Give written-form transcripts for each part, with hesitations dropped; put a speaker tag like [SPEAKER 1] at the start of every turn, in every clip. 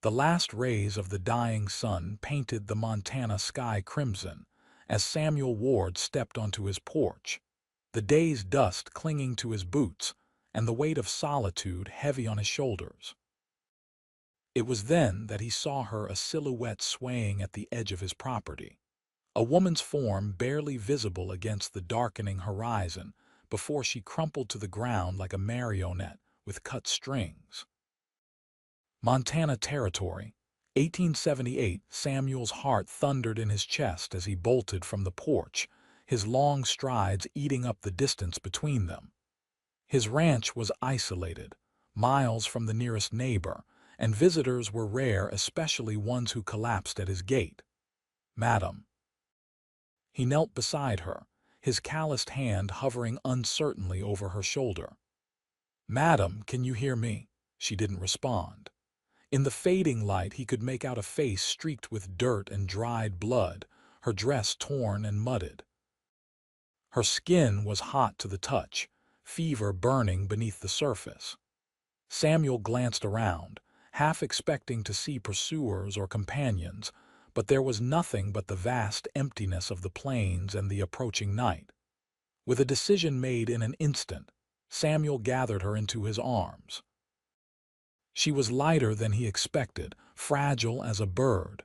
[SPEAKER 1] The last rays of the dying sun painted the Montana sky crimson as Samuel Ward stepped onto his porch, the day's dust clinging to his boots and the weight of solitude heavy on his shoulders. It was then that he saw her, a silhouette swaying at the edge of his property, a woman's form barely visible against the darkening horizon before she crumpled to the ground like a marionette with cut strings. Montana Territory, 1878. Samuel's heart thundered in his chest as he bolted from the porch, his long strides eating up the distance between them. His ranch was isolated, miles from the nearest neighbor, and visitors were rare, especially ones who collapsed at his gate. "Madam." He knelt beside her, his calloused hand hovering uncertainly over her shoulder. "Madam, can you hear me?" She didn't respond. In the fading light he could make out a face streaked with dirt and dried blood, her dress torn and mudded. Her skin was hot to the touch, fever burning beneath the surface. Samuel glanced around, half expecting to see pursuers or companions, but there was nothing but the vast emptiness of the plains and the approaching night. With a decision made in an instant, Samuel gathered her into his arms. She was lighter than he expected, fragile as a bird.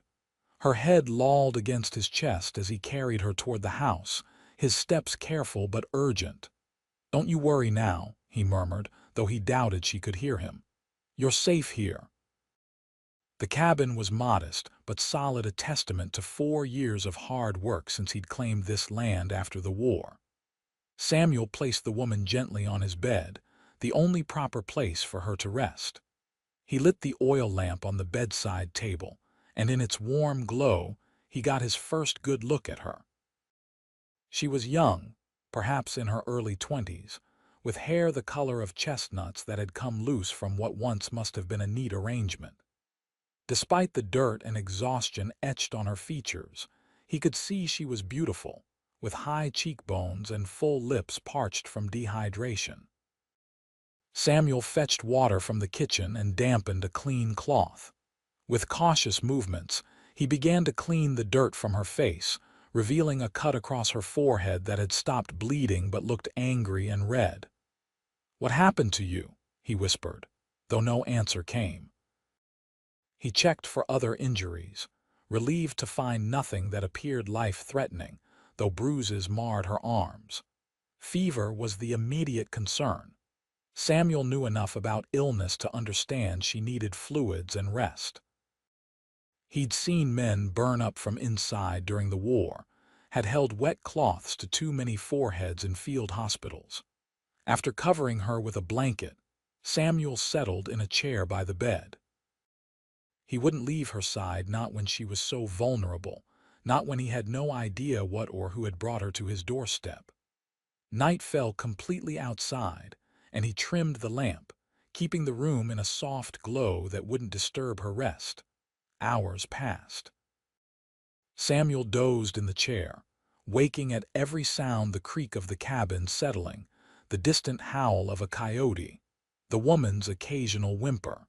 [SPEAKER 1] Her head lolled against his chest as he carried her toward the house, his steps careful but urgent. "Don't you worry now," he murmured, though he doubted she could hear him. "You're safe here." The cabin was modest, but solid, a testament to 4 years of hard work since he'd claimed this land after the war. Samuel placed the woman gently on his bed, the only proper place for her to rest. He lit the oil lamp on the bedside table, and in its warm glow, he got his first good look at her. She was young, perhaps in her early 20s, with hair the color of chestnuts that had come loose from what once must have been a neat arrangement. Despite the dirt and exhaustion etched on her features, he could see she was beautiful, with high cheekbones and full lips parched from dehydration. Samuel fetched water from the kitchen and dampened a clean cloth. With cautious movements, he began to clean the dirt from her face, revealing a cut across her forehead that had stopped bleeding but looked angry and red. "What happened to you?" he whispered, though no answer came. He checked for other injuries, relieved to find nothing that appeared life-threatening, though bruises marred her arms. Fever was the immediate concern. Samuel knew enough about illness to understand she needed fluids and rest. He'd seen men burn up from inside during the war, had held wet cloths to too many foreheads in field hospitals. After covering her with a blanket, Samuel settled in a chair by the bed. He wouldn't leave her side, not when she was so vulnerable, not when he had no idea what or who had brought her to his doorstep. Night fell completely outside, and he trimmed the lamp, keeping the room in a soft glow that wouldn't disturb her rest. Hours passed. Samuel dozed in the chair, waking at every sound: the creak of the cabin settling, the distant howl of a coyote, the woman's occasional whimper.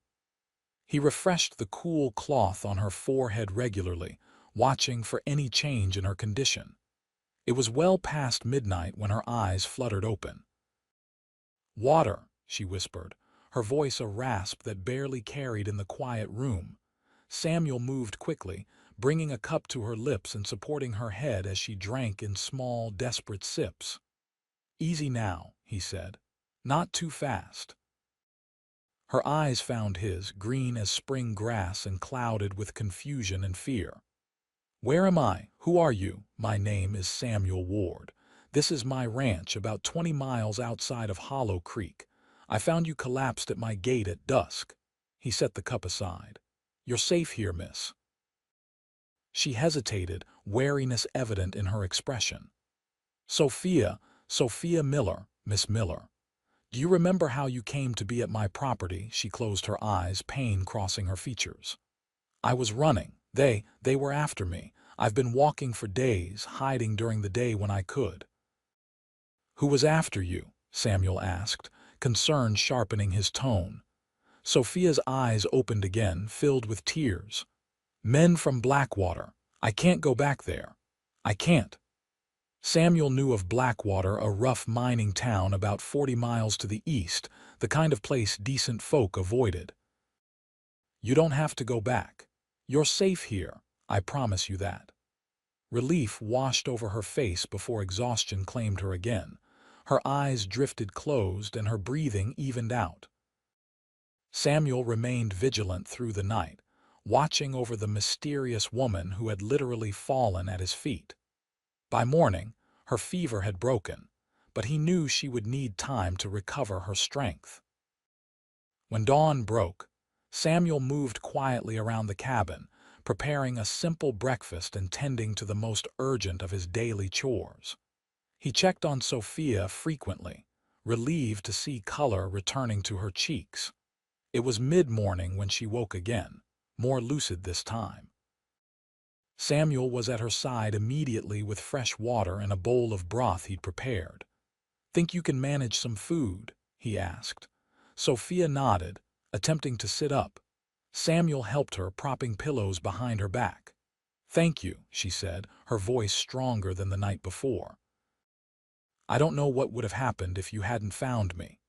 [SPEAKER 1] He refreshed the cool cloth on her forehead regularly, watching for any change in her condition. It was well past midnight when her eyes fluttered open. "Water," she whispered, her voice a rasp that barely carried in the quiet room. Samuel moved quickly, bringing a cup to her lips and supporting her head as she drank in small, desperate sips. "Easy now," he said. "Not too fast." Her eyes found his, green as spring grass and clouded with confusion and fear. "Where am I? Who are you?" "My name is Samuel Ward. This is my ranch about 20 miles outside of Hollow Creek. I found you collapsed at my gate at dusk." He set the cup aside. "You're safe here, miss." She hesitated, wariness evident in her expression. Sophia Miller, Miss Miller. Do you remember how you came to be at my property?" She closed her eyes, pain crossing her features. "I was running. They were after me. I've been walking for days, hiding during the day when I could." "Who was after you?" Samuel asked, concern sharpening his tone. Sophia's eyes opened again, filled with tears. Men from Blackwater. I can't go back there. I can't. Samuel knew of Blackwater, a rough mining town about 40 miles to the east, the kind of place decent folk avoided. You don't have to go back. You're safe here, I promise you that. Relief washed over her face before exhaustion claimed her again. Her eyes drifted closed and her breathing evened out. Samuel remained vigilant through the night, watching over the mysterious woman who had literally fallen at his feet. By morning, her fever had broken, but he knew she would need time to recover her strength. When dawn broke, Samuel moved quietly around the cabin, preparing a simple breakfast and tending to the most urgent of his daily chores. He checked on Sophia frequently, relieved to see color returning to her cheeks. It was mid-morning when she woke again, more lucid this time. Samuel was at her side immediately with fresh water and a bowl of broth he'd prepared. "Think you can manage some food?" he asked. Sophia nodded, attempting to sit up. Samuel helped her, propping pillows behind her back. "Thank you," she said, her voice stronger than the night before. "I don't know what would have happened if you hadn't found me."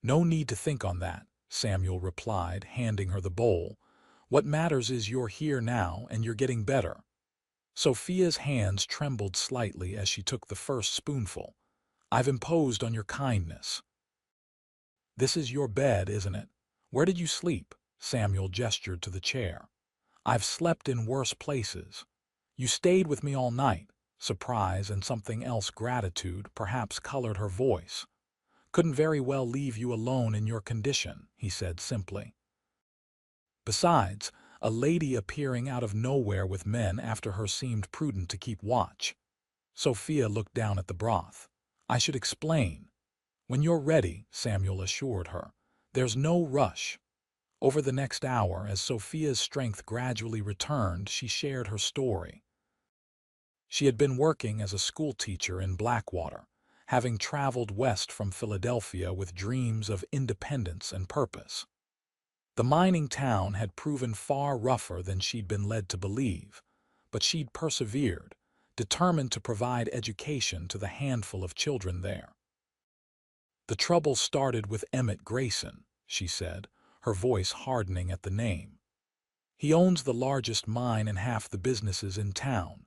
[SPEAKER 1] "No need to think on that," Samuel replied, handing her the bowl. "What matters is you're here now and you're getting better." Sophia's hands trembled slightly as she took the first spoonful. "I've imposed on your kindness." "This is your bed, isn't it? Where did you sleep?" Samuel gestured to the chair. "I've slept in worse places. You stayed with me all night." Surprise and something else, gratitude, perhaps, colored her voice. "Couldn't very well leave you alone in your condition," he said simply. Besides, a lady appearing out of nowhere with men after her seemed prudent to keep watch. Sophia looked down at the broth. "I should explain." "When you're ready," Samuel assured her. "There's no rush." Over the next hour, as Sophia's strength gradually returned, she shared her story. She had been working as a schoolteacher in Blackwater, having traveled west from Philadelphia with dreams of independence and purpose. The mining town had proven far rougher than she'd been led to believe, but she'd persevered, determined to provide education to the handful of children there. "The trouble started with Emmett Grayson," she said, her voice hardening at the name. "He owns the largest mine and half the businesses in town.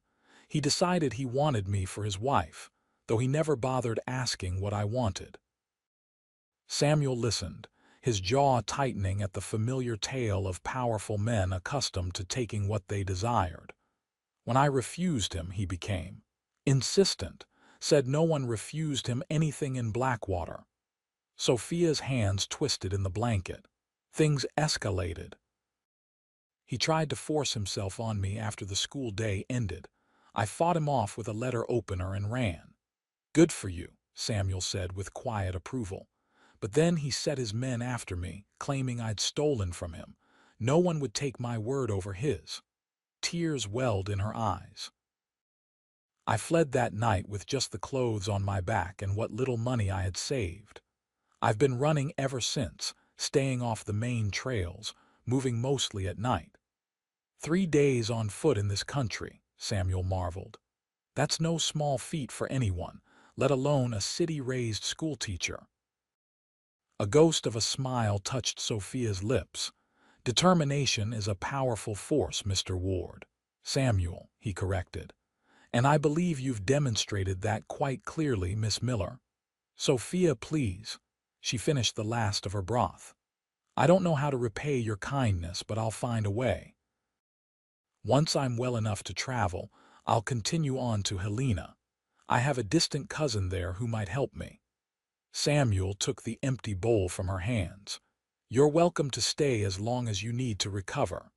[SPEAKER 1] He decided he wanted me for his wife, though he never bothered asking what I wanted." Samuel listened, his jaw tightening at the familiar tale of powerful men accustomed to taking what they desired. "When I refused him, he became insistent, said no one refused him anything in Blackwater." Sophia's hands twisted in the blanket. "Things escalated. He tried to force himself on me after the school day ended. I fought him off with a letter opener and ran." "Good for you," Samuel said with quiet approval. "But then he set his men after me, claiming I'd stolen from him. No one would take my word over his." Tears welled in her eyes. "I fled that night with just the clothes on my back and what little money I had saved. I've been running ever since, staying off the main trails, moving mostly at night." 3 days on foot in this country," Samuel marveled. "That's no small feat for anyone, let alone a city-raised schoolteacher." A ghost of a smile touched Sophia's lips. "Determination is a powerful force, Mr. Ward." "Samuel," he corrected. "And I believe you've demonstrated that quite clearly, Miss Miller." "Sophia, please." She finished the last of her broth. "I don't know how to repay your kindness, but I'll find a way. Once I'm well enough to travel, I'll continue on to Helena. I have a distant cousin there who might help me." Samuel took the empty bowl from her hands. "You're welcome to stay as long as you need to recover.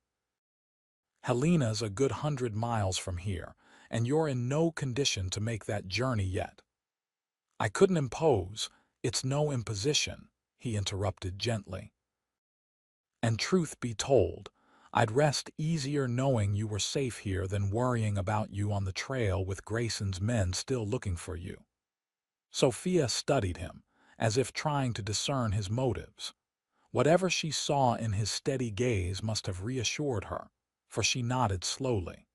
[SPEAKER 1] Helena's a good 100 miles from here, and you're in no condition to make that journey yet." "I couldn't impose. It's no imposition," he interrupted gently. "And truth be told, I'd rest easier knowing you were safe here than worrying about you on the trail with Grayson's men still looking for you." Sophia studied him, as if trying to discern his motives. Whatever she saw in his steady gaze must have reassured her, for she nodded slowly.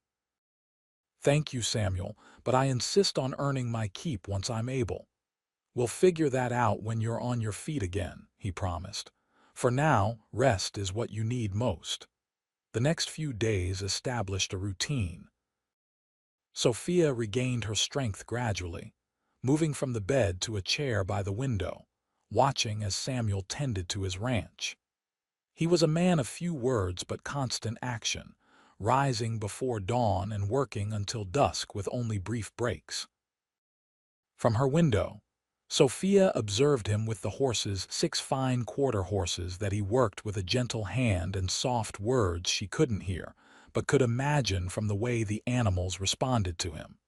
[SPEAKER 1] "Thank you, Samuel, but I insist on earning my keep once I'm able. We'll figure that out when you're on your feet again," he promised. "For now, rest is what you need most." The next few days established a routine. Sophia regained her strength gradually, moving from the bed to a chair by the window, watching as Samuel tended to his ranch. He was a man of few words but constant action, rising before dawn and working until dusk with only brief breaks. From her window, Sophia observed him with the horses, 6 fine quarter horses that he worked with a gentle hand and soft words she couldn't hear, but could imagine from the way the animals responded to him.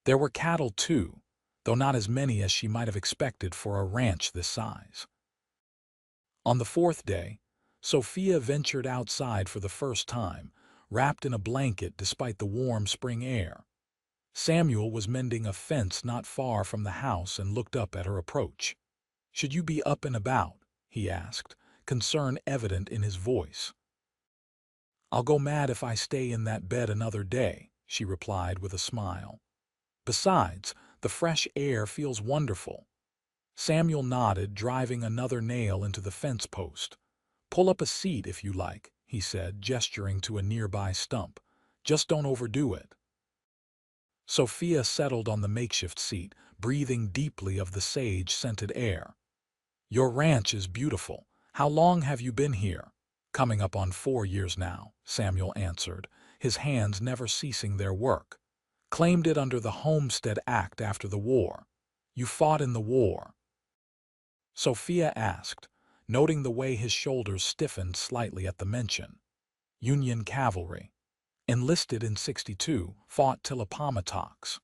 [SPEAKER 1] There were cattle too, though not as many as she might have expected for a ranch this size. On the 4th day, Sophia ventured outside for the first time, wrapped in a blanket despite the warm spring air. Samuel was mending a fence not far from the house and looked up at her approach. "Should you be up and about?" he asked, concern evident in his voice. "I'll go mad if I stay in that bed another day," she replied with a smile. "Besides, the fresh air feels wonderful." Samuel nodded, driving another nail into the fence post. "Pull up a seat if you like," he said, gesturing to a nearby stump. "Just don't overdo it." Sophia settled on the makeshift seat, breathing deeply of the sage-scented air. "Your ranch is beautiful. How long have you been here?" "Coming up on 4 years now," Samuel answered, his hands never ceasing their work. "Claimed it under the Homestead Act after the war." "You fought in the war?" Sophia asked, noting the way his shoulders stiffened slightly at the mention. "Union cavalry. Enlisted in '62, fought till Appomattox."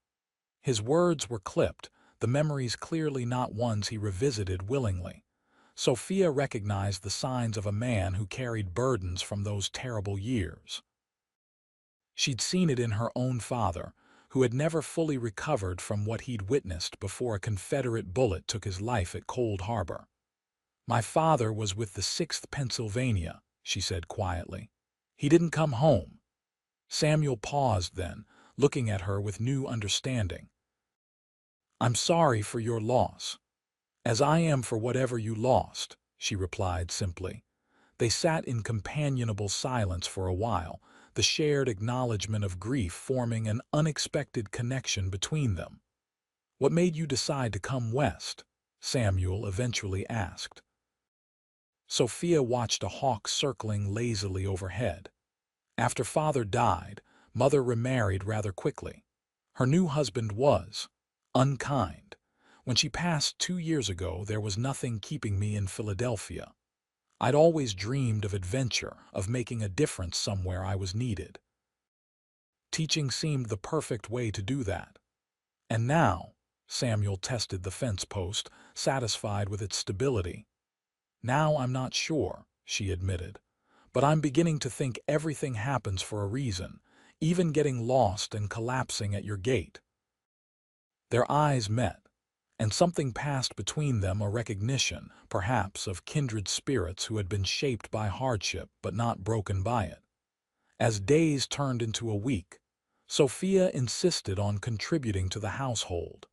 [SPEAKER 1] His words were clipped, the memories clearly not ones he revisited willingly. Sophia recognized the signs of a man who carried burdens from those terrible years. She'd seen it in her own father, who had never fully recovered from what he'd witnessed before a Confederate bullet took his life at Cold Harbor. "My father was with the 6th Pennsylvania," she said quietly. "He didn't come home." Samuel paused then, looking at her with new understanding. "I'm sorry for your loss." "As I am for whatever you lost," she replied simply. They sat in companionable silence for a while, the shared acknowledgement of grief forming an unexpected connection between them. "What made you decide to come west?" Samuel eventually asked. Sophia watched a hawk circling lazily overhead. "After father died, mother remarried rather quickly. Her new husband was unkind. When she passed 2 years ago, there was nothing keeping me in Philadelphia. I'd always dreamed of adventure, of making a difference somewhere I was needed. Teaching seemed the perfect way to do that. And now," Samuel tested the fence post, satisfied with its stability. "Now I'm not sure," she admitted. "But I'm beginning to think everything happens for a reason, even getting lost and collapsing at your gate." Their eyes met, and something passed between them, a recognition, perhaps, of kindred spirits who had been shaped by hardship but not broken by it. As days turned into a week, Sophia insisted on contributing to the household.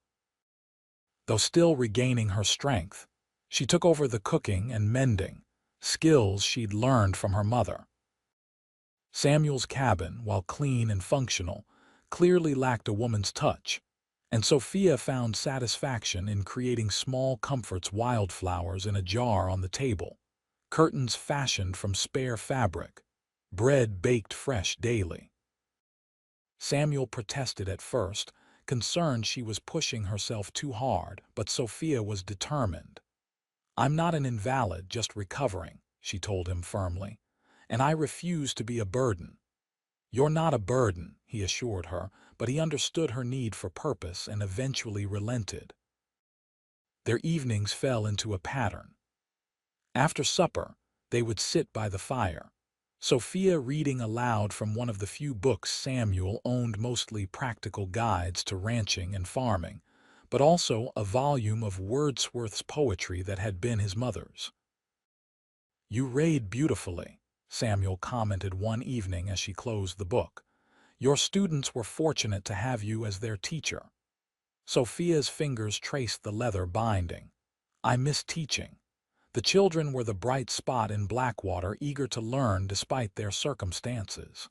[SPEAKER 1] Though still regaining her strength, she took over the cooking and mending, skills she'd learned from her mother. Samuel's cabin, while clean and functional, clearly lacked a woman's touch, and Sophia found satisfaction in creating small comforts, wildflowers in a jar on the table, curtains fashioned from spare fabric, bread baked fresh daily. Samuel protested at first, concerned she was pushing herself too hard, but Sophia was determined. "I'm not an invalid, just recovering," she told him firmly, "and I refuse to be a burden." "You're not a burden," he assured her, but he understood her need for purpose and eventually relented. Their evenings fell into a pattern. After supper, they would sit by the fire, Sophia reading aloud from one of the few books Samuel owned, mostly practical guides to ranching and farming, but also a volume of Wordsworth's poetry that had been his mother's. "You read beautifully," Samuel commented one evening as she closed the book. "Your students were fortunate to have you as their teacher." Sophia's fingers traced the leather binding. "I miss teaching." The children were the bright spot in Blackwater, eager to learn despite their circumstances.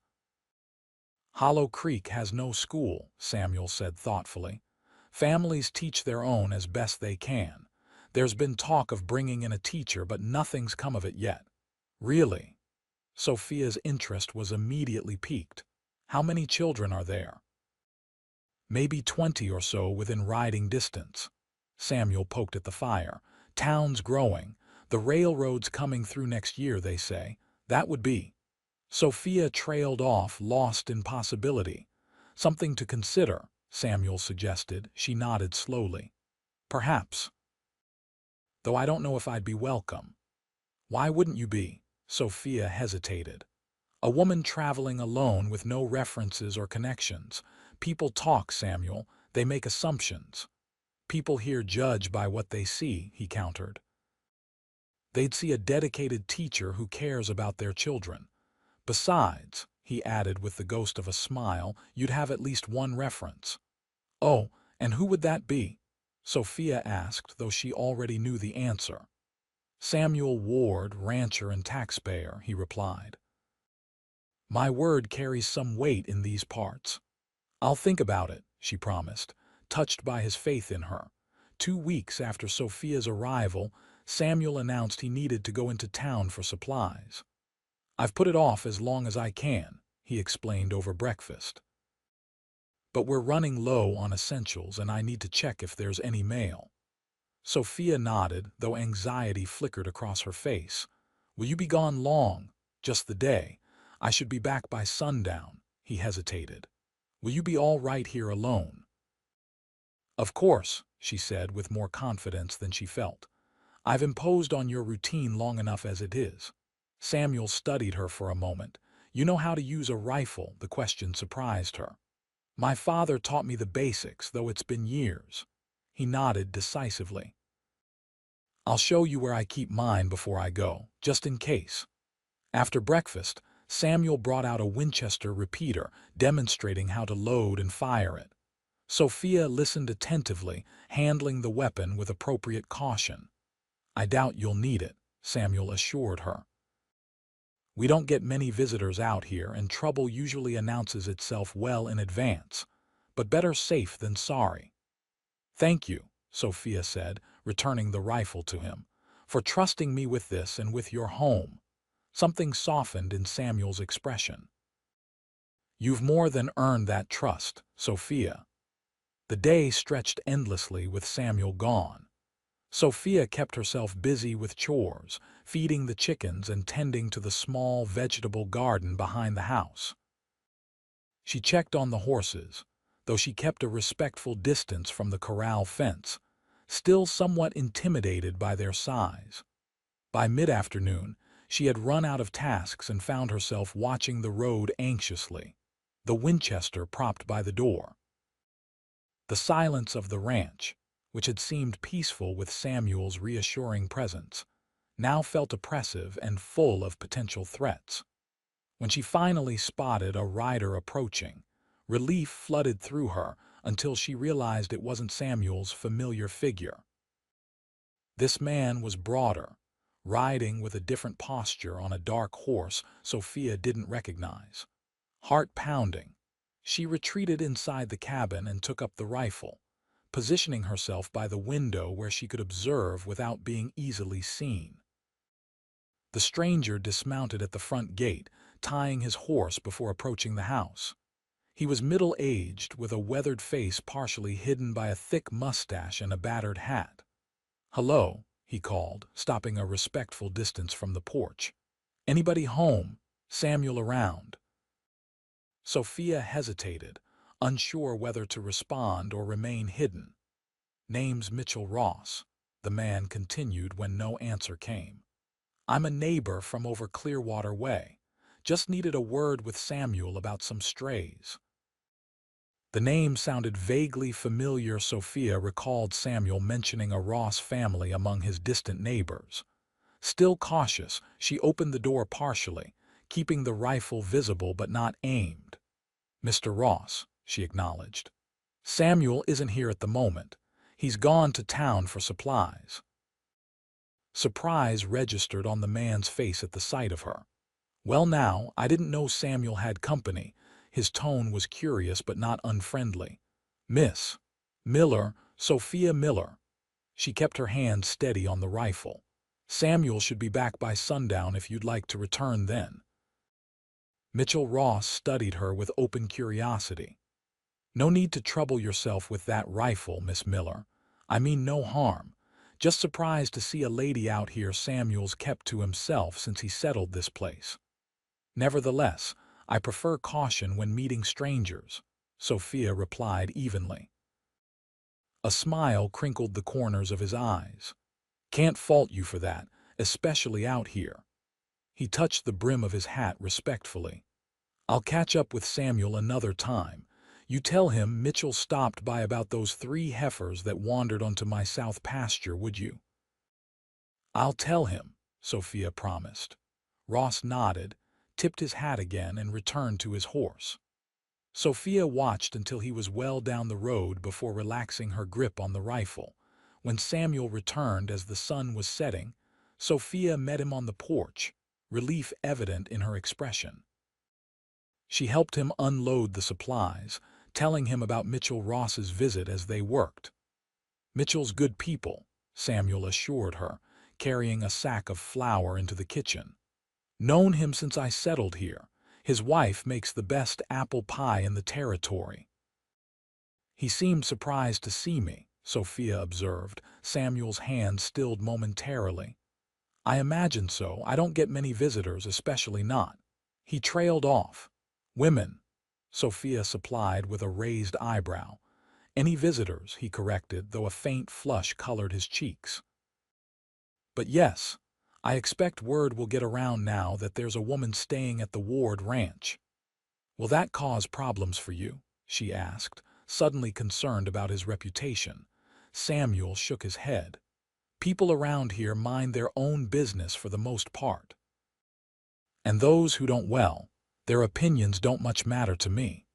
[SPEAKER 1] "Hollow Creek has no school," Samuel said thoughtfully. "Families teach their own as best they can. There's been talk of bringing in a teacher, but nothing's come of it yet." "Really?" Sophia's interest was immediately piqued. "How many children are there?" "Maybe 20 or so within riding distance." Samuel poked at the fire. "Town's growing. The railroad's coming through next year, they say. That would be—" Sophia trailed off, lost in possibility. "Something to consider," Samuel suggested. She nodded slowly. "Perhaps. Though I don't know if I'd be welcome." "Why wouldn't you be?" Sophia hesitated. "A woman traveling alone with no references or connections. People talk, Samuel. They make assumptions. People here judge by what they see," he countered. "They'd see a dedicated teacher who cares about their children. Besides," he added with the ghost of a smile, "you'd have at least one reference." "Oh, and who would that be?" Sophia asked, though she already knew the answer. "Samuel Ward, rancher and taxpayer," he replied. "My word carries some weight in these parts." "I'll think about it," she promised, touched by his faith in her. 2 weeks after Sophia's arrival, Samuel announced he needed to go into town for supplies. "I've put it off as long as I can," he explained over breakfast. "But we're running low on essentials and I need to check if there's any mail." Sophia nodded, though anxiety flickered across her face. "Will you be gone long?" "Just the day. I should be back by sundown." He hesitated. "Will you be all right here alone?" "Of course," she said with more confidence than she felt. "I've imposed on your routine long enough as it is." Samuel studied her for a moment. "You know how to use a rifle?" The question surprised her. "My father taught me the basics, though it's been years." He nodded decisively. "I'll show you where I keep mine before I go, just in case." After breakfast, Samuel brought out a Winchester repeater, demonstrating how to load and fire it. Sophia listened attentively, handling the weapon with appropriate caution. "I doubt you'll need it," Samuel assured her. "We don't get many visitors out here, and trouble usually announces itself well in advance. But better safe than sorry." "Thank you," Sophia said, returning the rifle to him, "for trusting me with this and with your home." Something softened in Samuel's expression. "You've more than earned that trust, Sophia." The day stretched endlessly with Samuel gone. Sophia kept herself busy with chores, feeding the chickens and tending to the small vegetable garden behind the house. She checked on the horses, though she kept a respectful distance from the corral fence, still somewhat intimidated by their size. By mid-afternoon, she had run out of tasks and found herself watching the road anxiously, the Winchester propped by the door. The silence of the ranch, which had seemed peaceful with Samuel's reassuring presence, now felt oppressive and full of potential threats. When she finally spotted a rider approaching, relief flooded through her until she realized it wasn't Samuel's familiar figure. This man was broader, riding with a different posture on a dark horse Sophia didn't recognize. Heart pounding, she retreated inside the cabin and took up the rifle, positioning herself by the window where she could observe without being easily seen. The stranger dismounted at the front gate, tying his horse before approaching the house. He was middle-aged, with a weathered face partially hidden by a thick mustache and a battered hat. "Hello," he called, stopping a respectful distance from the porch. "Anybody home? Samuel around?" Sophia hesitated, unsure whether to respond or remain hidden. "Name's Mitchell Ross," the man continued when no answer came. "I'm a neighbor from over Clearwater Way. Just needed a word with Samuel about some strays." The name sounded vaguely familiar. Sophia recalled Samuel mentioning a Ross family among his distant neighbors. Still cautious, she opened the door partially, keeping the rifle visible but not aimed. "Mr. Ross," she acknowledged. "Samuel isn't here at the moment. He's gone to town for supplies." Surprise registered on the man's face at the sight of her. "Well now, I didn't know Samuel had company." His tone was curious but not unfriendly. "Miss Miller, Sophia Miller." She kept her hand steady on the rifle. "Samuel should be back by sundown if you'd like to return then." Mitchell Ross studied her with open curiosity. "No need to trouble yourself with that rifle, Miss Miller. I mean no harm. Just surprised to see a lady out here. Samuel's kept to himself since he settled this place. Nevertheless, I prefer caution when meeting strangers," Sophia replied evenly. A smile crinkled the corners of his eyes. "Can't fault you for that, especially out here." He touched the brim of his hat respectfully. "I'll catch up with Samuel another time. You tell him Mitchell stopped by about those 3 heifers that wandered onto my south pasture, would you?" "I'll tell him," Sophia promised. Ross nodded, tipped his hat again, and returned to his horse. Sophia watched until he was well down the road before relaxing her grip on the rifle. When Samuel returned as the sun was setting, Sophia met him on the porch, relief evident in her expression. She helped him unload the supplies, telling him about Mitchell Ross's visit as they worked. "Mitchell's good people," Samuel assured her, carrying a sack of flour into the kitchen. "Known him since I settled here. His wife makes the best apple pie in the territory." "He seemed surprised to see me," Sophia observed, Samuel's hand stilled momentarily. "I imagine so. I don't get many visitors, especially not." He trailed off. "Women," Sophia supplied with a raised eyebrow. "Any visitors," he corrected, though a faint flush colored his cheeks. "But yes, I expect word will get around now that there's a woman staying at the Ward Ranch." "Will that cause problems for you?" she asked, suddenly concerned about his reputation. Samuel shook his head. "People around here mind their own business for the most part. And those who don't, well, their opinions don't much matter to me."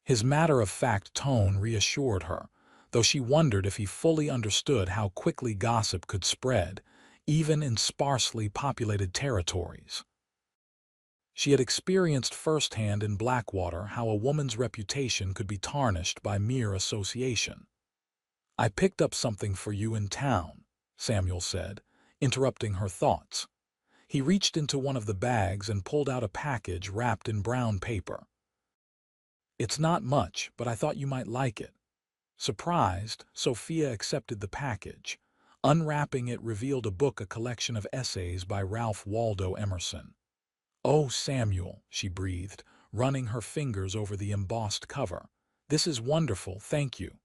[SPEAKER 1] His matter-of-fact tone reassured her, though she wondered if he fully understood how quickly gossip could spread, even in sparsely populated territories. She had experienced firsthand in Blackwater how a woman's reputation could be tarnished by mere association. "I picked up something for you in town," Samuel said, interrupting her thoughts. He reached into one of the bags and pulled out a package wrapped in brown paper. "It's not much, but I thought you might like it." Surprised, Sophia accepted the package. Unwrapping it revealed a book, a collection of essays by Ralph Waldo Emerson. "Oh, Samuel," she breathed, running her fingers over the embossed cover. "This is wonderful, thank you."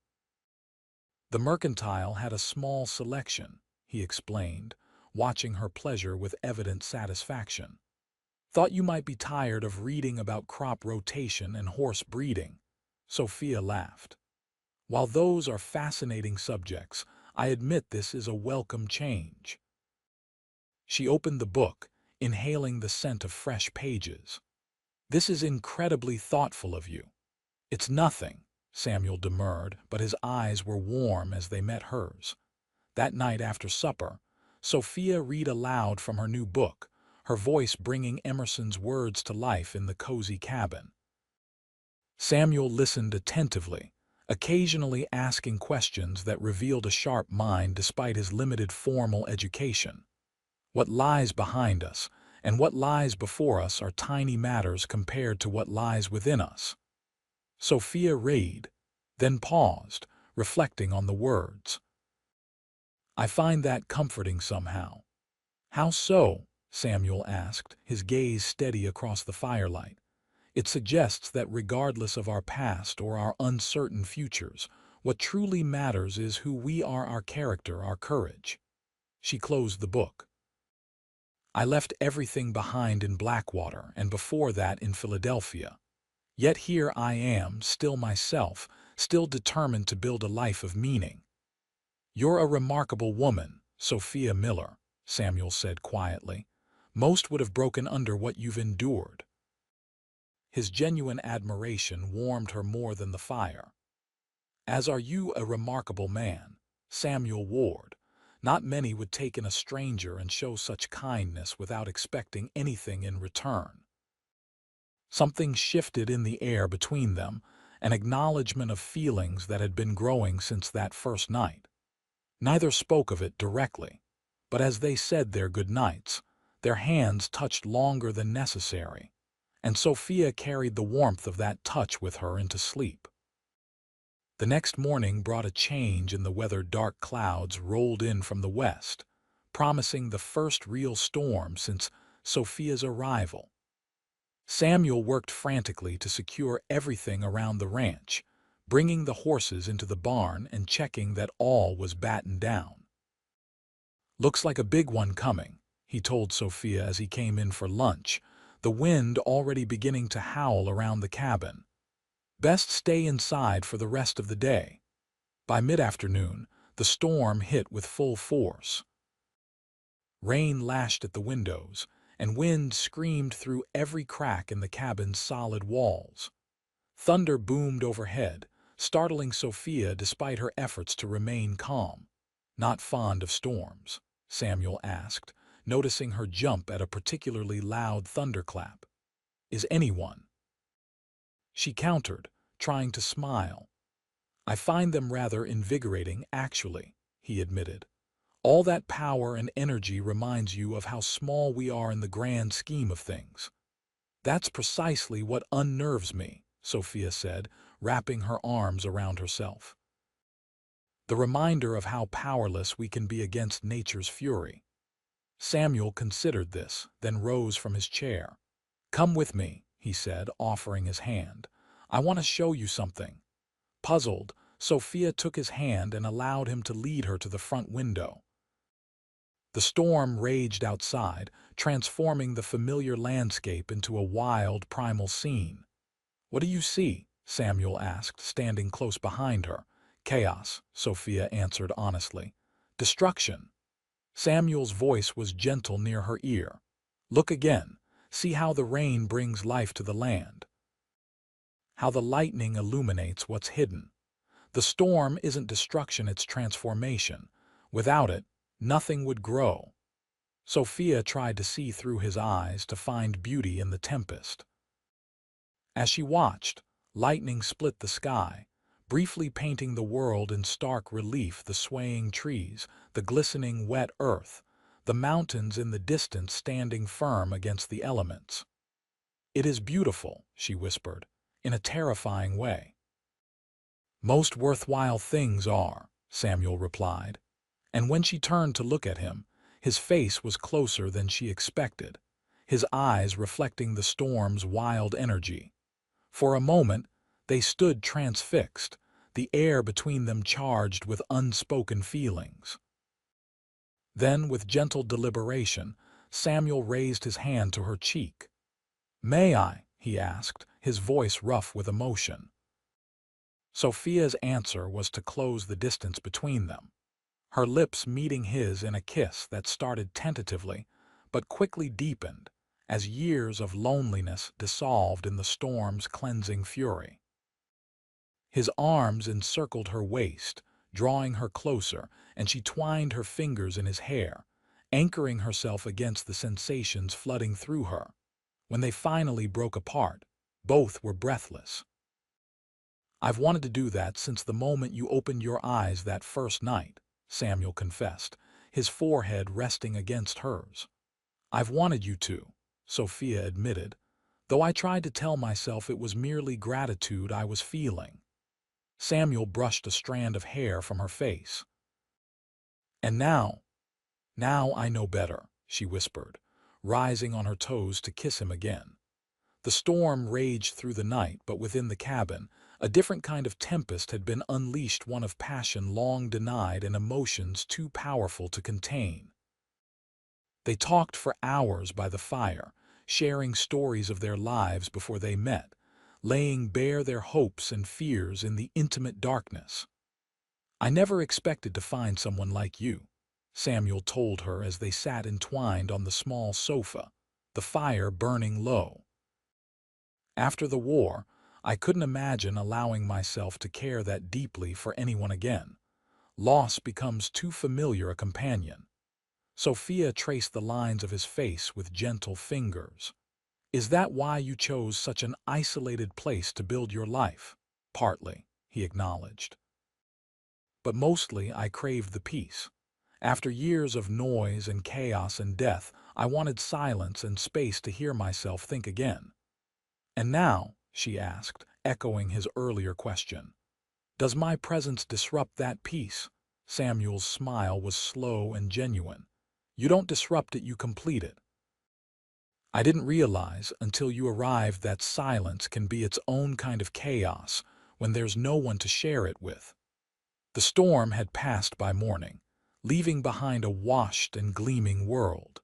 [SPEAKER 1] "The Mercantile had a small selection," he explained, watching her pleasure with evident satisfaction. "Thought you might be tired of reading about crop rotation and horse breeding." Sophia laughed. "While those are fascinating subjects, I admit this is a welcome change." She opened the book, inhaling the scent of fresh pages. "This is incredibly thoughtful of you." "It's nothing," Samuel demurred, but his eyes were warm as they met hers. That night after supper, Sophia read aloud from her new book, her voice bringing Emerson's words to life in the cozy cabin. Samuel listened attentively, occasionally asking questions that revealed a sharp mind despite his limited formal education. "What lies behind us and what lies before us are tiny matters compared to what lies within us." Sophia read, then paused, reflecting on the words. "I find that comforting somehow." "How so?" Samuel asked, his gaze steady across the firelight. "It suggests that regardless of our past or our uncertain futures, what truly matters is who we are, our character, our courage." She closed the book. "I left everything behind in Blackwater and before that in Philadelphia. Yet here I am, still myself, still determined to build a life of meaning." "You're a remarkable woman, Sophia Miller," Samuel said quietly. "Most would have broken under what you've endured." His genuine admiration warmed her more than the fire. "As are you a remarkable man, Samuel Ward. Not many would take in a stranger and show such kindness without expecting anything in return." Something shifted in the air between them, an acknowledgement of feelings that had been growing since that first night. Neither spoke of it directly, but as they said their good nights, their hands touched longer than necessary, and Sophia carried the warmth of that touch with her into sleep. The next morning brought a change in the weather. Dark clouds rolled in from the west, promising the first real storm since Sophia's arrival. Samuel worked frantically to secure everything around the ranch, bringing the horses into the barn and checking that all was battened down. "Looks like a big one coming," he told Sophia as he came in for lunch, the wind already beginning to howl around the cabin. "Best stay inside for the rest of the day." By mid-afternoon, the storm hit with full force. Rain lashed at the windows, and wind screamed through every crack in the cabin's solid walls. Thunder boomed overhead, startling Sophia despite her efforts to remain calm. "Not fond of storms?" Samuel asked, noticing her jump at a particularly loud thunderclap. "Is anyone?" She countered, trying to smile. "I find them rather invigorating, actually," he admitted. "All that power and energy reminds you of how small we are in the grand scheme of things." "That's precisely what unnerves me," Sophia said, wrapping her arms around herself. "The reminder of how powerless we can be against nature's fury." Samuel considered this, then rose from his chair. "Come with me," he said, offering his hand. "I want to show you something." Puzzled, Sophia took his hand and allowed him to lead her to the front window. The storm raged outside, transforming the familiar landscape into a wild, primal scene. "What do you see?" Samuel asked, standing close behind her. "Chaos," Sophia answered honestly. "Destruction." Samuel's voice was gentle near her ear. "Look again. See how the rain brings life to the land. How the lightning illuminates what's hidden. The storm isn't destruction, it's transformation. Without it, nothing would grow." Sophia tried to see through his eyes to find beauty in the tempest. As she watched, lightning split the sky, briefly painting the world in stark relief: the swaying trees, the glistening wet earth, the mountains in the distance standing firm against the elements. "It is beautiful," she whispered, in a terrifying way. "Most worthwhile things are," Samuel replied. And when she turned to look at him, his face was closer than she expected, his eyes reflecting the storm's wild energy. For a moment, they stood transfixed, the air between them charged with unspoken feelings. Then, with gentle deliberation, Samuel raised his hand to her cheek. "May I?" he asked, his voice rough with emotion. Sophia's answer was to close the distance between them, her lips meeting his in a kiss that started tentatively, but quickly deepened, as years of loneliness dissolved in the storm's cleansing fury. His arms encircled her waist, drawing her closer, and she twined her fingers in his hair, anchoring herself against the sensations flooding through her. When they finally broke apart, both were breathless. "I've wanted to do that since the moment you opened your eyes that first night," Samuel confessed, his forehead resting against hers. "I've wanted you to," Sophia admitted, "though I tried to tell myself it was merely gratitude I was feeling." Samuel brushed a strand of hair from her face. "And now I know better," she whispered, rising on her toes to kiss him again. The storm raged through the night, but within the cabin, a different kind of tempest had been unleashed, one of passion long denied and emotions too powerful to contain. They talked for hours by the fire, sharing stories of their lives before they met, laying bare their hopes and fears in the intimate darkness. "I never expected to find someone like you," Samuel told her as they sat entwined on the small sofa, the fire burning low. After the war, I couldn't imagine allowing myself to care that deeply for anyone again. Loss becomes too familiar a companion. Sophia traced the lines of his face with gentle fingers. Is that why you chose such an isolated place to build your life? Partly, he acknowledged. But mostly I craved the peace. After years of noise and chaos and death, I wanted silence and space to hear myself think again. And now, she asked, echoing his earlier question, does my presence disrupt that peace? Samuel's smile was slow and genuine. You don't disrupt it, you complete it. I didn't realize until you arrived that silence can be its own kind of chaos when there's no one to share it with. The storm had passed by morning, leaving behind a washed and gleaming world.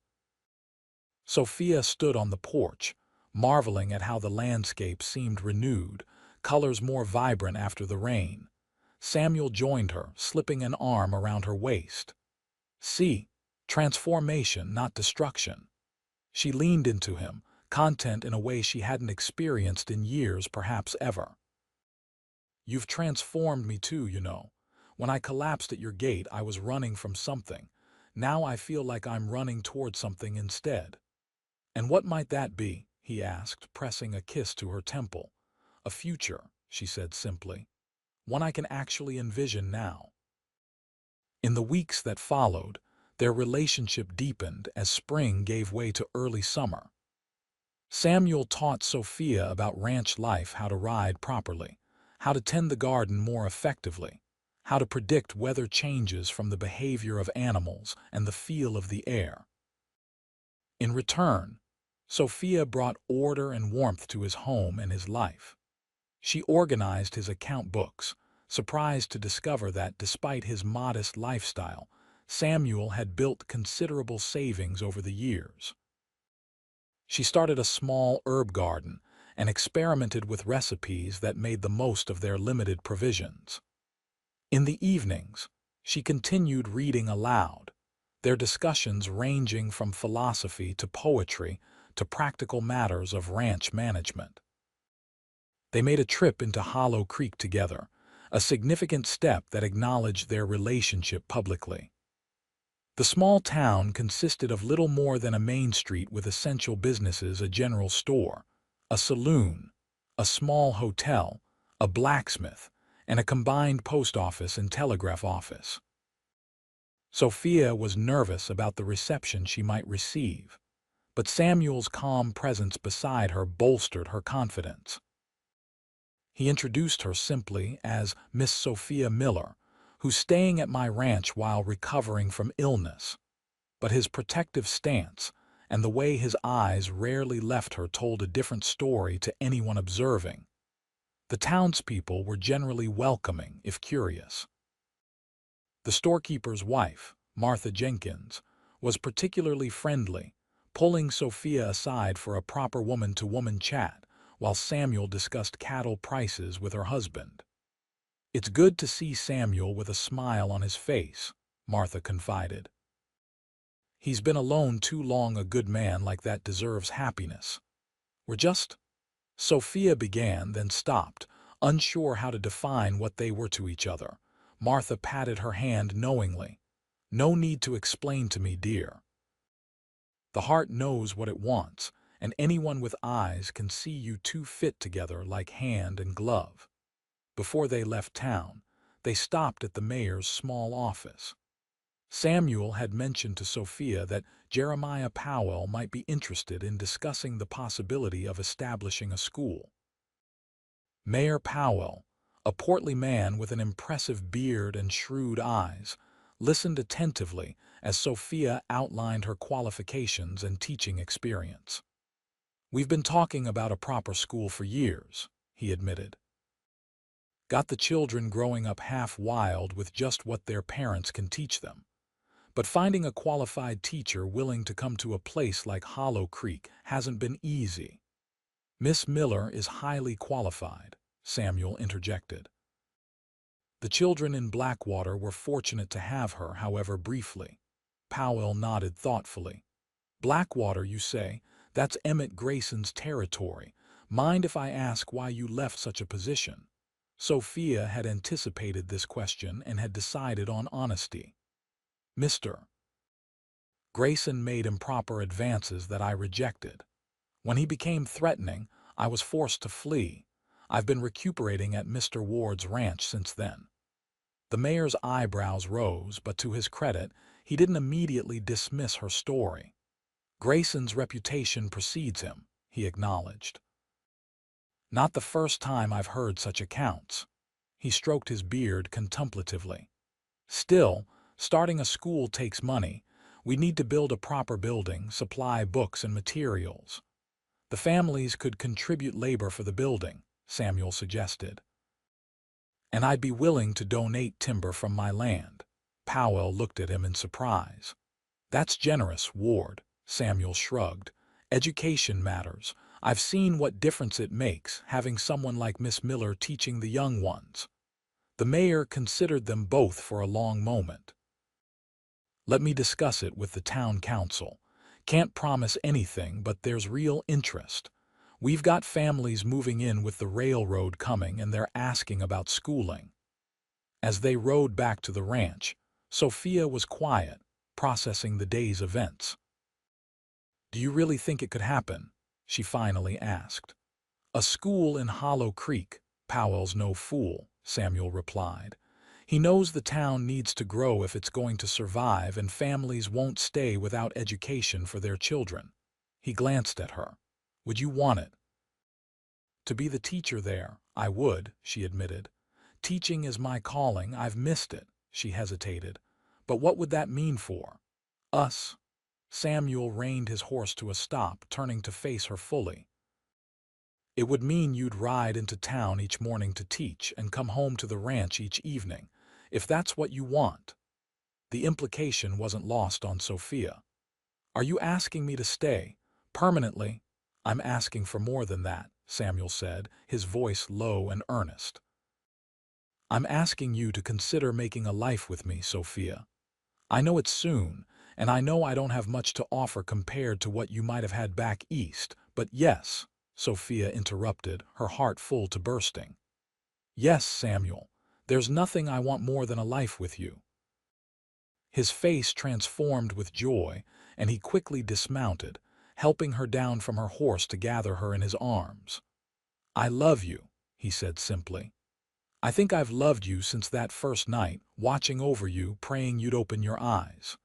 [SPEAKER 1] Sophia stood on the porch, marveling at how the landscape seemed renewed, colors more vibrant after the rain. Samuel joined her, slipping an arm around her waist. See, transformation, not destruction. She leaned into him, content in a way she hadn't experienced in years, perhaps ever. You've transformed me too, you know. When I collapsed at your gate, I was running from something. Now I feel like I'm running toward something instead. And what might that be? He asked, pressing a kiss to her temple. A future, she said simply. One I can actually envision now. In the weeks that followed, their relationship deepened as spring gave way to early summer. Samuel taught Sophia about ranch life, how to ride properly, how to tend the garden more effectively, how to predict weather changes from the behavior of animals and the feel of the air. In return, Sophia brought order and warmth to his home and his life. She organized his account books, surprised to discover that despite his modest lifestyle, Samuel had built considerable savings over the years. She started a small herb garden and experimented with recipes that made the most of their limited provisions. In the evenings, she continued reading aloud, their discussions ranging from philosophy to poetry to practical matters of ranch management. They made a trip into Hollow Creek together, a significant step that acknowledged their relationship publicly. The small town consisted of little more than a main street with essential businesses: a general store, a saloon, a small hotel, a blacksmith, and a combined post office and telegraph office. Sophia was nervous about the reception she might receive, but Samuel's calm presence beside her bolstered her confidence. He introduced her simply as Miss Sophia Miller, who's staying at my ranch while recovering from illness. But his protective stance and the way his eyes rarely left her told a different story to anyone observing. The townspeople were generally welcoming, if curious. The storekeeper's wife, Martha Jenkins, was particularly friendly, pulling Sophia aside for a proper woman-to-woman chat while Samuel discussed cattle prices with her husband. It's good to see Samuel with a smile on his face, Martha confided. He's been alone too long. A good man like that deserves happiness. We're just... Sophia began, then stopped, unsure how to define what they were to each other. Martha patted her hand knowingly. No need to explain to me, dear. The heart knows what it wants, and anyone with eyes can see you two fit together like hand and glove. Before they left town, they stopped at the mayor's small office. Samuel had mentioned to Sophia that Jeremiah Powell might be interested in discussing the possibility of establishing a school. Mayor Powell, a portly man with an impressive beard and shrewd eyes, listened attentively as Sophia outlined her qualifications and teaching experience. We've been talking about a proper school for years, he admitted. Got the children growing up half wild with just what their parents can teach them. But finding a qualified teacher willing to come to a place like Hollow Creek hasn't been easy. Miss Miller is highly qualified, Samuel interjected. The children in Blackwater were fortunate to have her, however briefly. Powell nodded thoughtfully. Blackwater, you say? That's Emmett Grayson's territory. Mind if I ask why you left such a position? Sophia had anticipated this question and had decided on honesty. Mr. Grayson made improper advances that I rejected. When he became threatening, I was forced to flee. I've been recuperating at Mr. Ward's ranch since then. The mayor's eyebrows rose, but to his credit, he didn't immediately dismiss her story. Grayson's reputation precedes him, he acknowledged. Not the first time I've heard such accounts. He stroked his beard contemplatively. Still, starting a school takes money. We need to build a proper building, supply books and materials. The families could contribute labor for the building, Samuel suggested. And I'd be willing to donate timber from my land. Powell looked at him in surprise. That's generous, Ward, Samuel shrugged. Education matters. I've seen what difference it makes, having someone like Miss Miller teaching the young ones. The mayor considered them both for a long moment. Let me discuss it with the town council. Can't promise anything, but there's real interest. We've got families moving in with the railroad coming, and they're asking about schooling. As they rode back to the ranch, Sophia was quiet, processing the day's events. Do you really think it could happen? She finally asked. A school in Hollow Creek. Powell's no fool, Samuel replied. He knows the town needs to grow if it's going to survive, and families won't stay without education for their children. He glanced at her. Would you want it? To be the teacher there, I would, she admitted. Teaching is my calling. I've missed it, she hesitated. But what would that mean for us? Samuel reined his horse to a stop, turning to face her fully. It would mean you'd ride into town each morning to teach and come home to the ranch each evening, if that's what you want. The implication wasn't lost on Sophia. Are you asking me to stay permanently? I'm asking for more than that, Samuel said, his voice low and earnest. I'm asking you to consider making a life with me, Sophia. I know it's soon, and I know I don't have much to offer compared to what you might have had back east, but yes, Sophia interrupted, her heart full to bursting. Yes, Samuel, there's nothing I want more than a life with you. His face transformed with joy, and he quickly dismounted, helping her down from her horse to gather her in his arms. I love you, he said simply. I think I've loved you since that first night, watching over you, praying you'd open your eyes.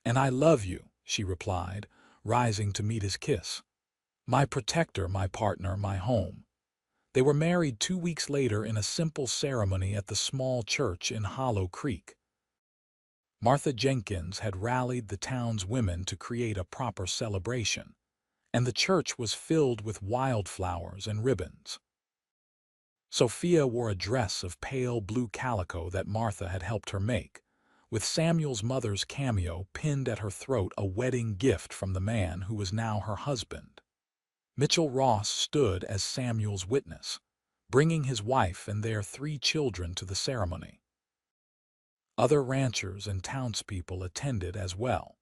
[SPEAKER 1] And I love you, she replied, rising to meet his kiss. My protector, my partner, my home. They were married 2 weeks later in a simple ceremony at the small church in Hollow Creek. Martha Jenkins had rallied the town's women to create a proper celebration, and the church was filled with wildflowers and ribbons. Sophia wore a dress of pale blue calico that Martha had helped her make, with Samuel's mother's cameo pinned at her throat, a wedding gift from the man who was now her husband. Mitchell Ross stood as Samuel's witness, bringing his wife and their 3 children to the ceremony. Other ranchers and townspeople attended as well,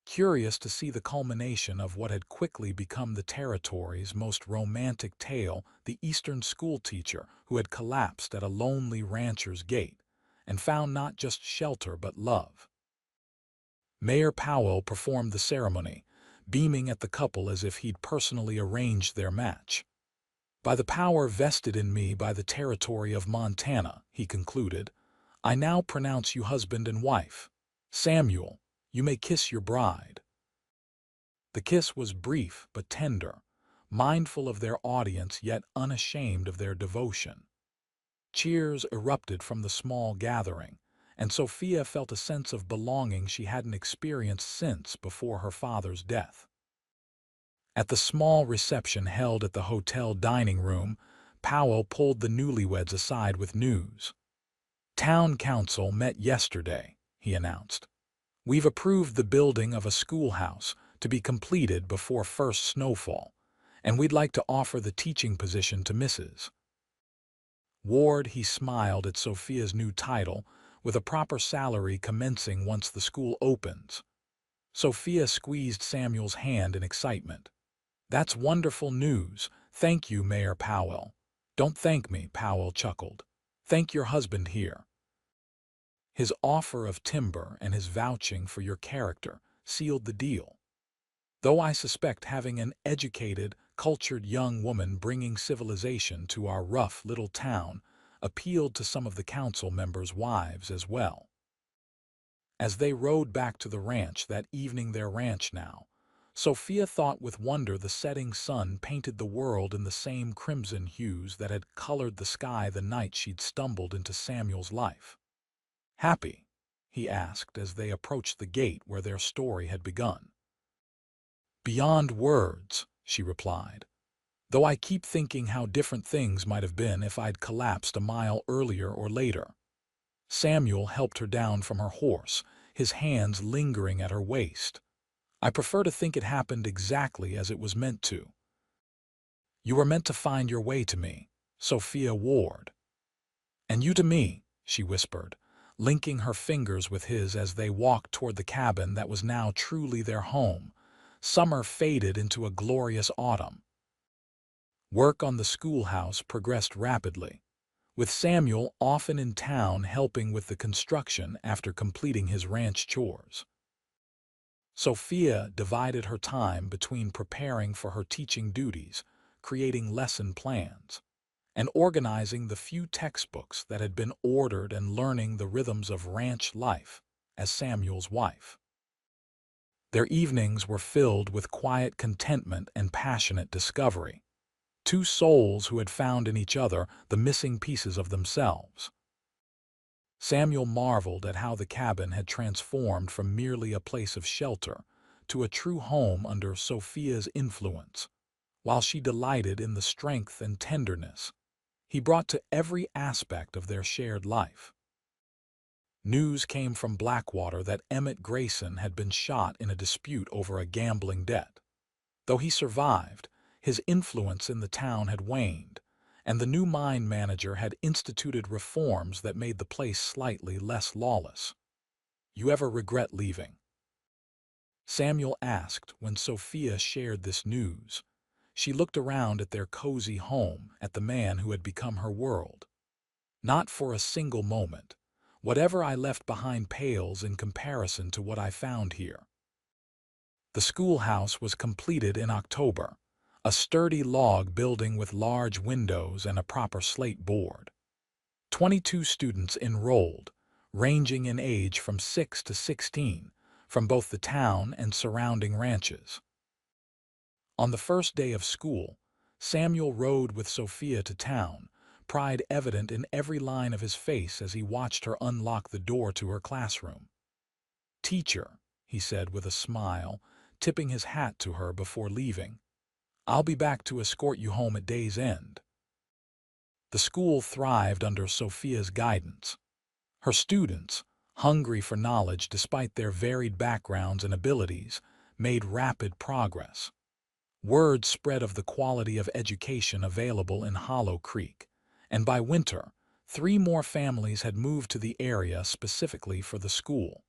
[SPEAKER 1] curious to see the culmination of what had quickly become the territory's most romantic tale, the Eastern schoolteacher who had collapsed at a lonely rancher's gate and found not just shelter but love. Mayor Powell performed the ceremony, beaming at the couple as if he'd personally arranged their match. By the power vested in me by the territory of Montana, he concluded, I now pronounce you husband and wife. Samuel, you may kiss your bride. The kiss was brief but tender, mindful of their audience yet unashamed of their devotion. Cheers erupted from the small gathering, and Sophia felt a sense of belonging she hadn't experienced since before her father's death. At the small reception held at the hotel dining room, Powell pulled the newlyweds aside with news. Town council met yesterday, he announced. We've approved the building of a schoolhouse to be completed before first snowfall, and we'd like to offer the teaching position to Mrs. Ward. He smiled at Sophia's new title, with a proper salary commencing once the school opens. Sophia squeezed Samuel's hand in excitement. "That's wonderful news. Thank you, Mayor Powell." "Don't thank me," Powell chuckled. "Thank your husband here. His offer of timber and his vouching for your character sealed the deal. Though I suspect having an educated, cultured young woman bringing civilization to our rough little town appealed to some of the council members' wives as well." As they rode back to the ranch that evening, their ranch now, Sophia thought with wonder the setting sun painted the world in the same crimson hues that had colored the sky the night she'd stumbled into Samuel's life. "Happy?" he asked as they approached the gate where their story had begun. "Beyond words," she replied, "though I keep thinking how different things might have been if I'd collapsed a mile earlier or later." Samuel helped her down from her horse, his hands lingering at her waist. "I prefer to think it happened exactly as it was meant to." "You were meant to find your way to me, Sophia Ward." "And you to me," she whispered, linking her fingers with his as they walked toward the cabin that was now truly their home. Summer faded into a glorious autumn. Work on the schoolhouse progressed rapidly, with Samuel often in town helping with the construction after completing his ranch chores. Sophia divided her time between preparing for her teaching duties, creating lesson plans, and organizing the few textbooks that had been ordered and learning the rhythms of ranch life as Samuel's wife. Their evenings were filled with quiet contentment and passionate discovery, two souls who had found in each other the missing pieces of themselves. Samuel marveled at how the cabin had transformed from merely a place of shelter to a true home under Sophia's influence, while she delighted in the strength and tenderness he brought to every aspect of their shared life. News came from Blackwater that Emmett Grayson had been shot in a dispute over a gambling debt. Though he survived, his influence in the town had waned, and the new mine manager had instituted reforms that made the place slightly less lawless. "You ever regret leaving?" Samuel asked when Sophia shared this news. She looked around at their cozy home, at the man who had become her world. "Not for a single moment. Whatever I left behind pales in comparison to what I found here." The schoolhouse was completed in October, a sturdy log building with large windows and a proper slate board. 22 students enrolled, ranging in age from 6 to 16, from both the town and surrounding ranches. On the first day of school, Samuel rode with Sophia to town, pride evident in every line of his face as he watched her unlock the door to her classroom. "Teacher," he said with a smile, tipping his hat to her before leaving, "I'll be back to escort you home at day's end." The school thrived under Sophia's guidance. Her students, hungry for knowledge despite their varied backgrounds and abilities, made rapid progress. Word spread of the quality of education available in Hollow Creek, and by winter, 3 more families had moved to the area specifically for the school.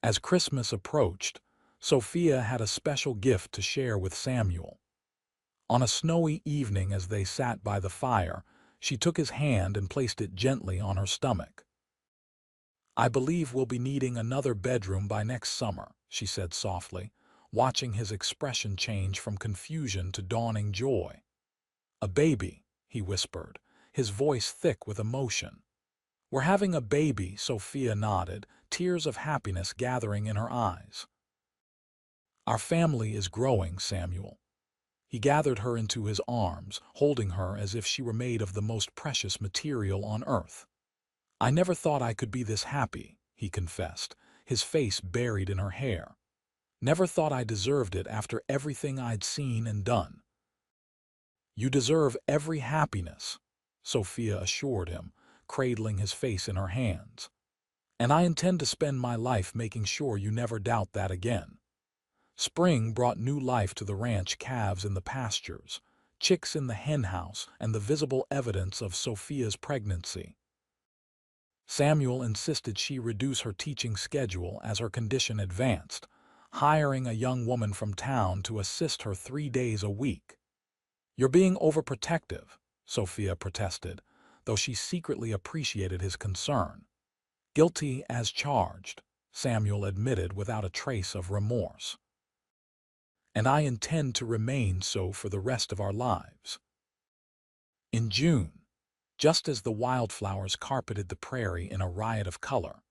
[SPEAKER 1] As Christmas approached, Sophia had a special gift to share with Samuel. On a snowy evening as they sat by the fire, she took his hand and placed it gently on her stomach. "I believe we'll be needing another bedroom by next summer," she said softly, watching his expression change from confusion to dawning joy. "A baby," he whispered, his voice thick with emotion. "We're having a baby," Sophia nodded, tears of happiness gathering in her eyes. "Our family is growing, Samuel." He gathered her into his arms, holding her as if she were made of the most precious material on earth. "I never thought I could be this happy," he confessed, his face buried in her hair. "Never thought I deserved it after everything I'd seen and done." "You deserve every happiness," Sophia assured him, cradling his face in her hands. "And I intend to spend my life making sure you never doubt that again." Spring brought new life to the ranch, calves in the pastures, chicks in the hen house, and the visible evidence of Sophia's pregnancy. Samuel insisted she reduce her teaching schedule as her condition advanced, hiring a young woman from town to assist her 3 days a week. "You're being overprotective," Sophia protested, though she secretly appreciated his concern. "Guilty as charged," Samuel admitted without a trace of remorse. "And I intend to remain so for the rest of our lives." In June, just as the wildflowers carpeted the prairie in a riot of color,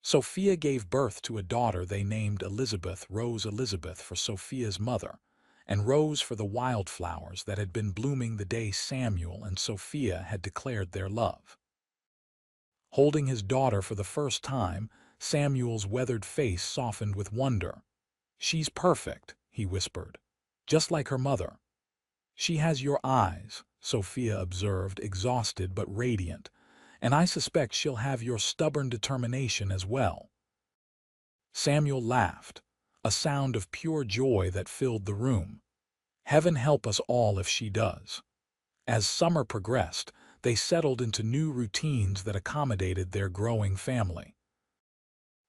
[SPEAKER 1] Sophia gave birth to a daughter they named Elizabeth Rose Elizabeth for Sophia's mother, and Rose for the wildflowers that had been blooming the day Samuel and Sophia had declared their love. Holding his daughter for the first time, Samuel's weathered face softened with wonder. "She's perfect," he whispered, "just like her mother." "She has your eyes," Sophia observed, exhausted but radiant, "and I suspect she'll have your stubborn determination as well." Samuel laughed, a sound of pure joy that filled the room. "Heaven help us all if she does." As summer progressed, they settled into new routines that accommodated their growing family.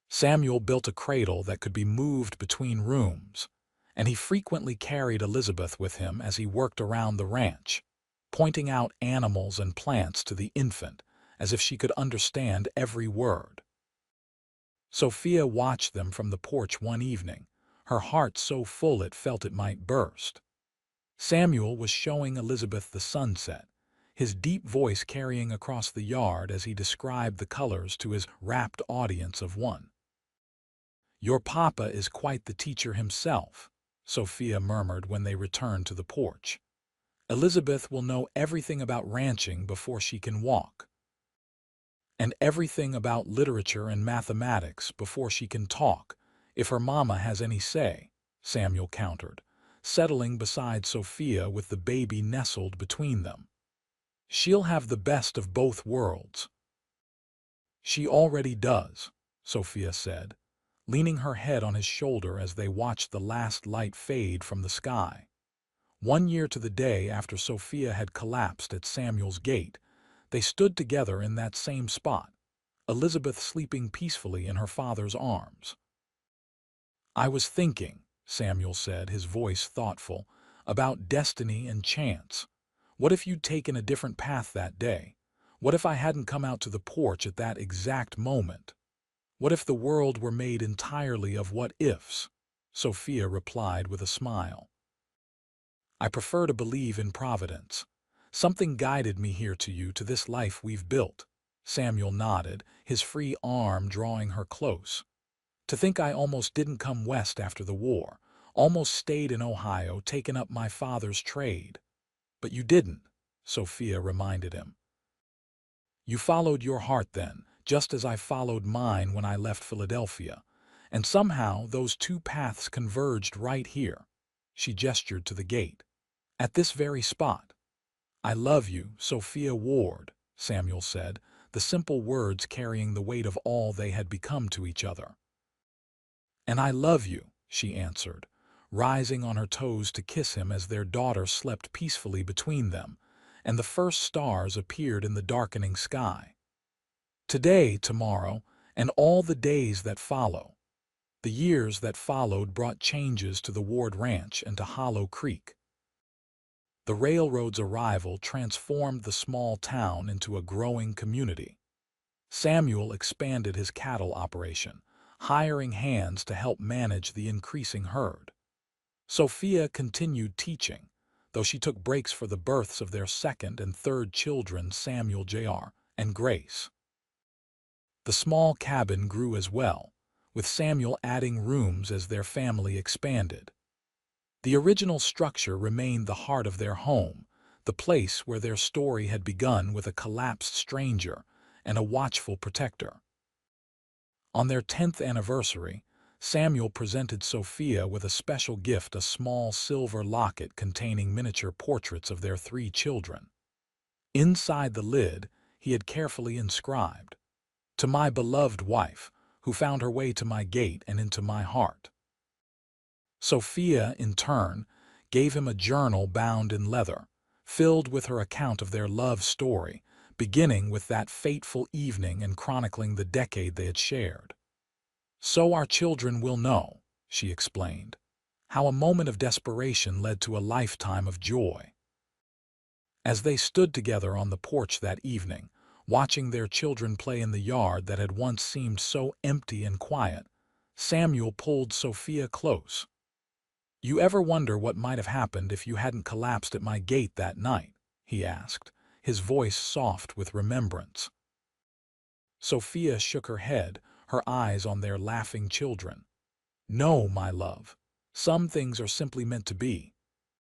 [SPEAKER 1] Samuel built a cradle that could be moved between rooms, and he frequently carried Elizabeth with him as he worked around the ranch, pointing out animals and plants to the infant as if she could understand every word. Sophia watched them from the porch one evening, her heart so full it felt it might burst. Samuel was showing Elizabeth the sunset, his deep voice carrying across the yard as he described the colors to his rapt audience of one. "Your papa is quite the teacher himself," Sophia murmured when they returned to the porch. "Elizabeth will know everything about ranching before she can walk." "And everything about literature and mathematics before she can talk, if her mama has any say," Samuel countered, settling beside Sophia with the baby nestled between them. "She'll have the best of both worlds." "She already does," Sophia said, leaning her head on his shoulder as they watched the last light fade from the sky. 1 year to the day after Sophia had collapsed at Samuel's gate, they stood together in that same spot, Elizabeth sleeping peacefully in her father's arms. "I was thinking," Samuel said, his voice thoughtful, "about destiny and chance. What if you'd taken a different path that day? What if I hadn't come out to the porch at that exact moment? What if the world were made entirely of what-ifs?" Sophia replied with a smile. "I prefer to believe in providence. Something guided me here to you, to this life we've built." Samuel nodded, his free arm drawing her close. "To think I almost didn't come west after the war, almost stayed in Ohio, taken up my father's trade." "But you didn't," Sophia reminded him. "You followed your heart then, just as I followed mine when I left Philadelphia. And somehow those two paths converged right here." She gestured to the gate. "At this very spot." "I love you, Sophia Ward," Samuel said, the simple words carrying the weight of all they had become to each other. "And I love you," she answered, rising on her toes to kiss him as their daughter slept peacefully between them, and the first stars appeared in the darkening sky. Today, tomorrow, and all the days that follow. The years that followed brought changes to the Ward Ranch and to Hollow Creek. The railroad's arrival transformed the small town into a growing community. Samuel expanded his cattle operation, hiring hands to help manage the increasing herd. Sophia continued teaching, though she took breaks for the births of their second and third children, Samuel Jr. and Grace. The small cabin grew as well, with Samuel adding rooms as their family expanded. The original structure remained the heart of their home, the place where their story had begun with a collapsed stranger and a watchful protector. On their 10th anniversary, Samuel presented Sophia with a special gift, a small silver locket containing miniature portraits of their 3 children. Inside the lid, he had carefully inscribed, "To my beloved wife, who found her way to my gate and into my heart." Sophia, in turn, gave him a journal bound in leather, filled with her account of their love story, beginning with that fateful evening and chronicling the decade they had shared. "So our children will know," she explained, "how a moment of desperation led to a lifetime of joy." As they stood together on the porch that evening, watching their children play in the yard that had once seemed so empty and quiet, Samuel pulled Sophia close. "You ever wonder what might have happened if you hadn't collapsed at my gate that night?" he asked, his voice soft with remembrance. Sophia shook her head, her eyes on their laughing children. "No, my love. Some things are simply meant to be.